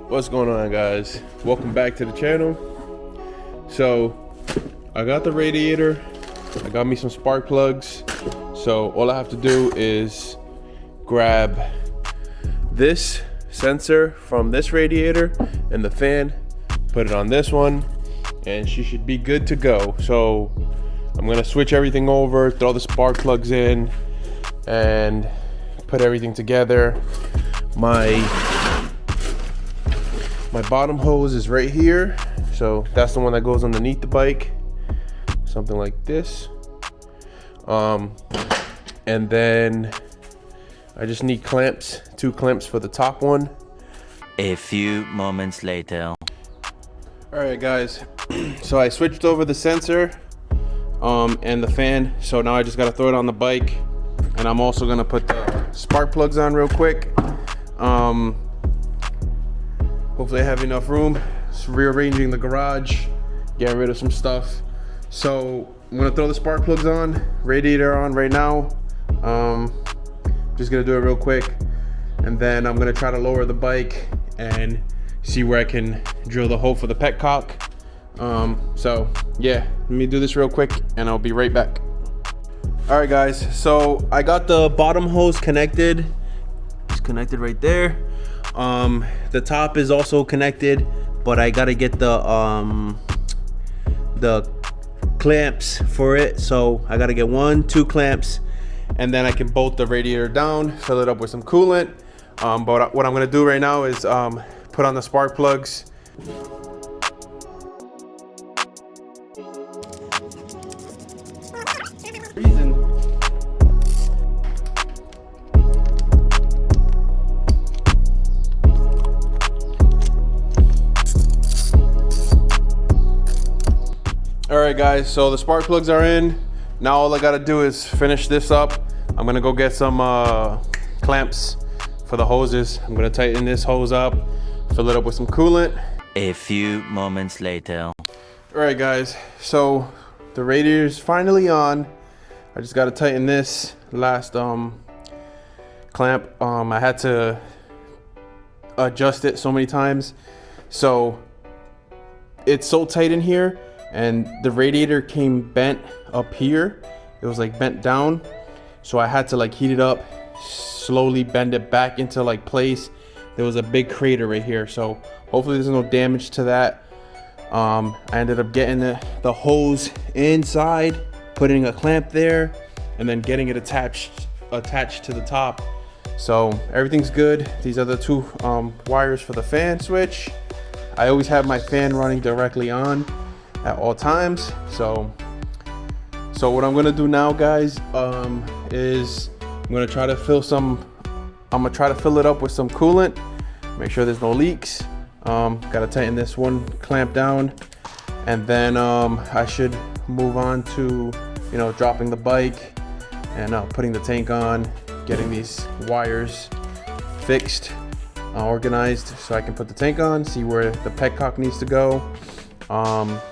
What's going on, guys? Welcome back to the channel. So I got the radiator, I got me some spark plugs. So all I have to do is grab this sensor from this radiator and the fan, put it on this one, and she should be good to go. So I'm gonna switch everything over, throw the spark plugs in, and put everything together. My bottom hose is right here, so that's the one that goes underneath the bike, something like this. And then I just need clamps, 2 clamps for the top one. A few moments later. All right, guys, so I switched over the sensor and the fan, so now I just gotta throw it on the bike, and I'm also gonna put the spark plugs on real quick. Hopefully I have enough room. Just rearranging the garage, getting rid of some stuff. So I'm gonna throw the spark plugs on, radiator on right now. Just gonna do it real quick, and then I'm gonna try to lower the bike and see where I can drill the hole for the Petcock. So yeah, let me do this real quick and I'll be right back. All right, guys, so I got the bottom hose connected. It's connected right there. The top is also connected, but I gotta get the clamps for it. So I gotta get 1, 2 clamps, and then I can bolt the radiator down, fill it up with some coolant. But what I'm gonna do right now is put on the spark plugs. All right, guys, so the spark plugs are in. Now all I gotta do is finish this up. I'm gonna go get some clamps for the hoses. I'm gonna tighten this hose up, fill it up with some coolant. A few moments later. All right, guys, so the radiator is finally on. I just gotta tighten this last clamp. I had to adjust it so many times. So it's so tight in here, and the radiator came bent up here. It was like bent down, so I had to like heat it up, slowly bend it back into like place. There was a big crater right here, so hopefully there's no damage to that. I ended up getting the hose inside, putting a clamp there, and then getting it attached to the top. So everything's good. These are the 2 wires for the fan switch. I always have my fan running directly on at all times. So what I'm gonna do now, guys, is I'm gonna try to fill it up with some coolant, make sure there's no leaks. Gotta tighten this one clamp down, and then I should move on to, you know, dropping the bike and putting the tank on, getting these wires fixed, organized, so I can put the tank on, see where the Petcock needs to go.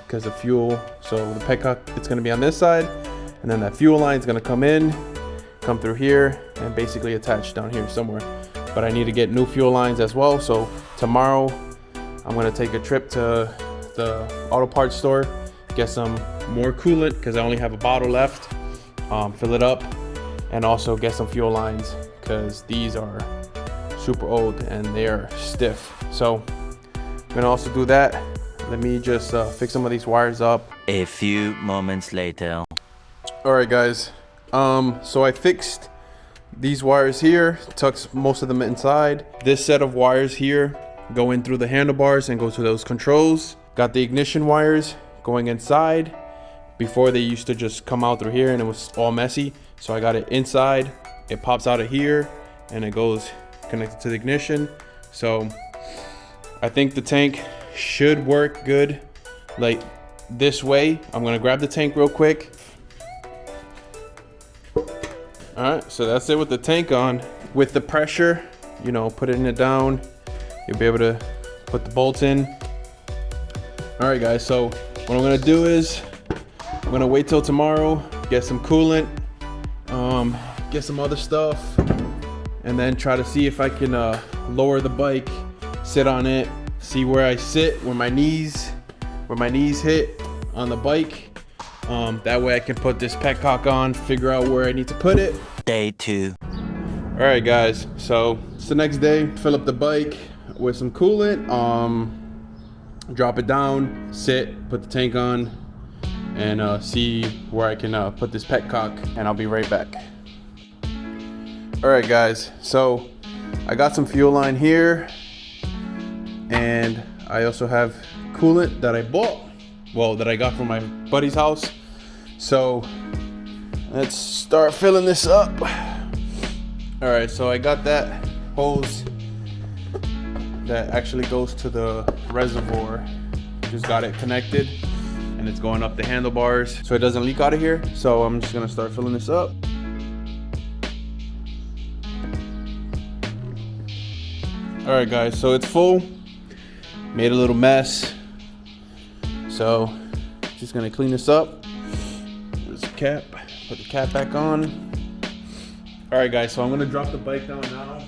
Because the fuel, so the Petcock, it's going to be on this side, and then that fuel line is going to come through here and basically attach down here somewhere. But I need to get new fuel lines as well. So tomorrow I'm going to take a trip to the auto parts store, get some more coolant because I only have a bottle left, fill it up, and also get some fuel lines because these are super old and they are stiff. So I'm going to also do that. Let me just fix some of these wires up. A few moments later. All right, guys. So I fixed these wires here, tucks most of them inside. This set of wires here go in through the handlebars and go to those controls. Got the ignition wires going inside. Before, they used to just come out through here and it was all messy. So I got it inside. It pops out of here and it goes connected to the ignition. So I think the tank should work good like this way. I'm gonna grab the tank real quick. All right, so that's it with the tank on. With the pressure, you know, putting it down, you'll be able to put the bolts in. All right, guys, so what I'm gonna do is I'm gonna wait till tomorrow, get some coolant, get some other stuff, and then try to see if I can lower the bike, sit on it, see where I sit, where my knees hit on the bike. That way I can put this Petcock on, figure out where I need to put it. Day 2. All right, guys, so it's the next day. Fill up the bike with some coolant, drop it down, sit, put the tank on, and see where I can put this Petcock, and I'll be right back. All right, guys, so I got some fuel line here, and I also have coolant that I bought, well, that I got from my buddy's house. So let's start filling this up. All right, so I got that hose that actually goes to the reservoir. Just got it connected, and it's going up the handlebars so it doesn't leak out of here. So I'm just gonna start filling this up. All right, guys, so it's full. Made a little mess, so just gonna clean this up. There's a cap, put the cap back on. All right, guys, so I'm gonna drop the bike down now.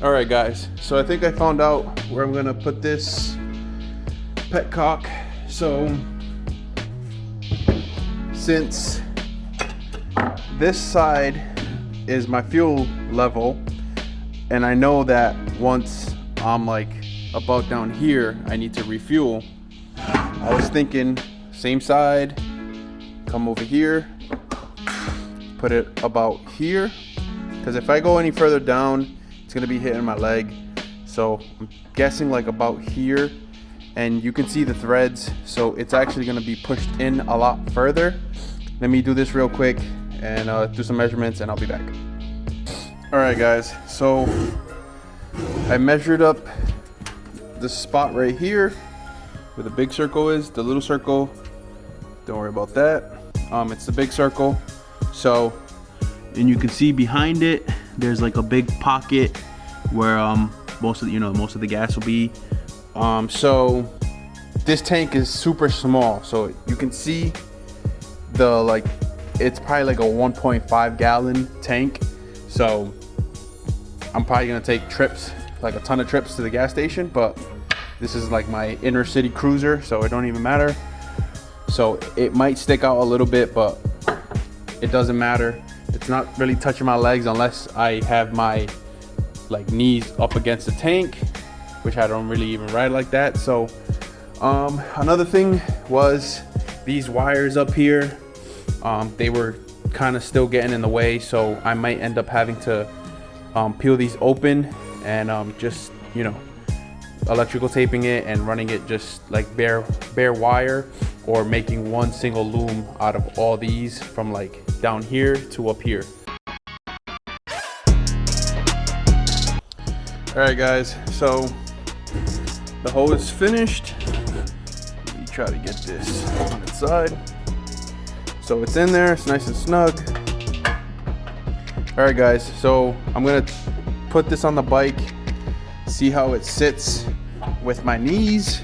All right, guys, so I think I found out where I'm gonna put this Petcock. So since this side is my fuel level, and I know that once I'm like about down here, I need to refuel. I was thinking same side, come over here, put it about here, because if I go any further down, it's gonna be hitting my leg. So I'm guessing like about here, and you can see the threads, so it's actually gonna be pushed in a lot further. Let me do this real quick and do some measurements, and I'll be back. All right, guys, so I measured up the spot right here where the big circle is. The little circle, don't worry about that. It's the big circle. So, and you can see behind it, there's like a big pocket where most of the gas will be. So this tank is super small, so you can see the it's probably like a 1.5 gallon tank. So I'm probably gonna take trips, like a ton of trips to the gas station, but this is like my inner city cruiser, so it don't even matter. So it might stick out a little bit, but it doesn't matter. It's not really touching my legs unless I have my knees up against the tank, which I don't really even ride like that. So another thing was these wires up here. They were kind of still getting in the way, so I might end up having to peel these open and just electrical taping it and running it just like bare wire, or making one single loom out of all these from like down here to up here. All right, guys, so the hose is finished. Let me try to get this on its side. So it's in there, it's nice and snug. All right, guys, so I'm gonna put this on the bike, see how it sits with my knees.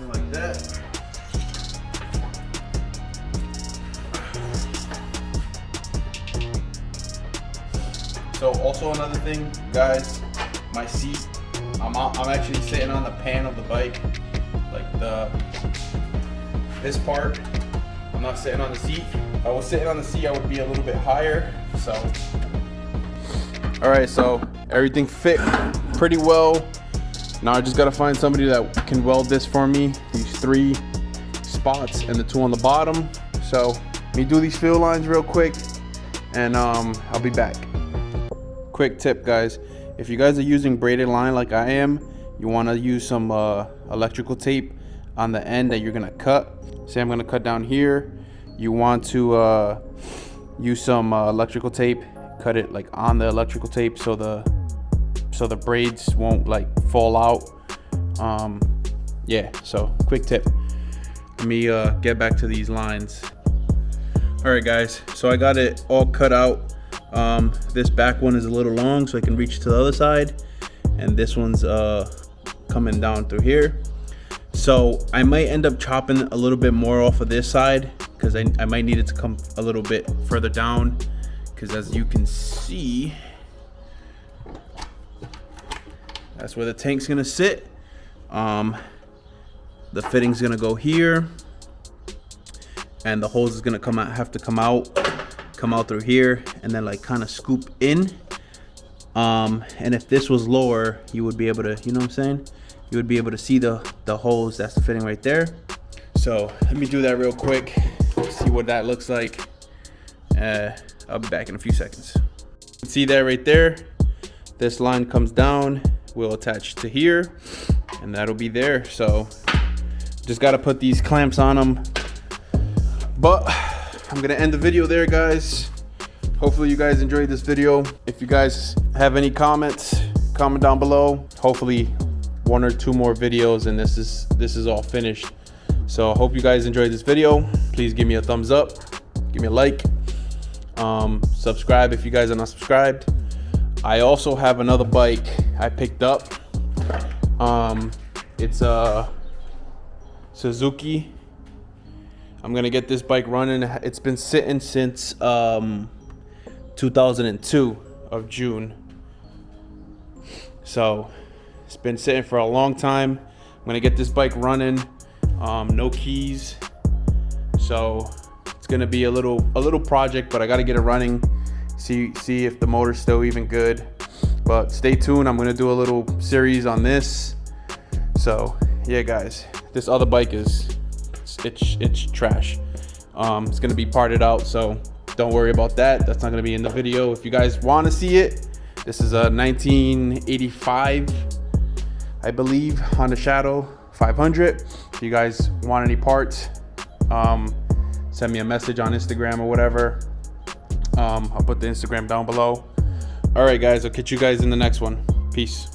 Like that. So also another thing, guys, my seat, I'm actually sitting on the pan of the bike, like this part. I'm not sitting on the seat. If I was sitting on the seat, I would be a little bit higher. So, all right, so everything fit pretty well. Now I just gotta find somebody that can weld this for me, these 3 spots and the 2 on the bottom. So let me do these fuel lines real quick, and I'll be back. Quick tip, guys, if you guys are using braided line like I am, you want to use some electrical tape on the end that you're gonna cut. Say I'm gonna cut down here, you want to use some electrical tape, cut it like on the electrical tape so the braids won't like fall out. Yeah, so quick tip. Let me get back to these lines. All right, guys, so I got it all cut out. This back one is a little long so I can reach to the other side, and this one's coming down through here. So I might end up chopping a little bit more off of this side because I might need it to come a little bit further down, because as you can see, that's where the tank's gonna sit. The fitting's gonna go here, and the hose is gonna have to come out through here, and then like kind of scoop in. And if this was lower, you would be able to, you know what I'm saying? You would be able to see the hose that's the fitting right there. So let me do that real quick, see what that looks like. I'll be back in a few seconds. See that right there? This line comes down, will attach to here, and that'll be there. So just gotta put these clamps on them. But I'm gonna end the video there, guys. Hopefully you guys enjoyed this video. If you guys have any comments, comment down below. Hopefully 1 or 2 more videos and this is all finished. So I hope you guys enjoyed this video. Please give me a thumbs up, give me a like, subscribe if you guys are not subscribed. I also have another bike I picked up. It's a Suzuki. I'm gonna get this bike running. It's been sitting since 2002 of June. So it's been sitting for a long time. I'm gonna get this bike running. No keys. So it's gonna be a little project, but I gotta get it running. See if the motor's still even good. But stay tuned. I'm gonna do a little series on this. So yeah, guys, this other bike it's trash. It's gonna be parted out, so don't worry about that. That's not gonna be in the video. If you guys want to see it, this is a 1985, I believe, Honda Shadow 500. If you guys want any parts, send me a message on Instagram or whatever. I'll put the Instagram down below. All right, guys, I'll catch you guys in the next one. Peace.